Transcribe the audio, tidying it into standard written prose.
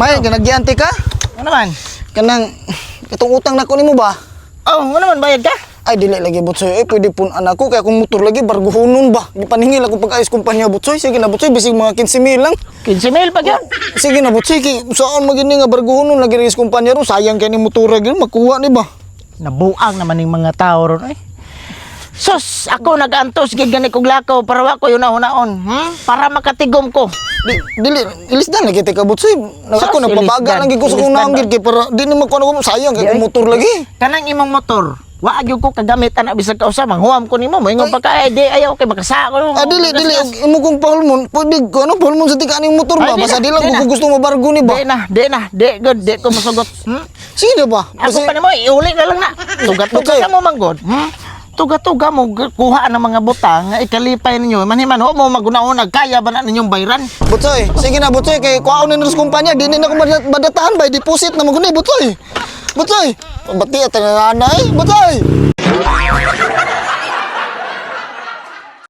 May ginagyanti ka? Ano naman? Kanang itong utang na ko nimo ba? Oh, ano naman bayad ka? Ay dili lagi butsoy. Pwede pun anak ko kaya kung motor lagi barguhonon ba. Gipaningil ako pag-ayos kumpanya butsoy. Sige na butsoy bisig mga 15,000 lang. 15,000 pa yun. Sige na butsoy kay saan magini nga barguhonon lagi ris kumpanya ro sayang kay ni motor gyud makuha ni ba. Nabuang naman yung mga tao ron eh. Sus, ako nag-antos gid gani kog lakaw para wa ko yun naon. Para makatigom ko. Dili ilisdan lagi te ka butsoy. Ako Sus, nagpapaga ilisdan. lang gid ko sa kung Ilisdan naanggid kay para di na magkuno ko sayang kay Di, kung motor lagi. Kanang imong motor, wa gyud ko kagamit ana bisag kausa manghuam ko nimo mo ingon pa ka di ayaw kay makasa ko. Dili imo kong pahulmon pwede ko ano pahulmon sa tika ning motor ba Ay, di basta na, di lang di ko na. gusto mabargo ni ba. Di good, di ko masugot. Sige ba? Ako pa nimo iuli na lang na. Tugat-tugat ka mo manggod. Tuga-tuga mo kuha ng mga butang nga ikalipay ninyo. Manhiman ho mo maguna-unag kaya ba na ninyong bayran? Butsoy, sige na Butsoy kay kuhaon ni sa kumpanya di na ako madatahan by deposit na maguni Butsoy. Butsoy, bati at nanay Butsoy.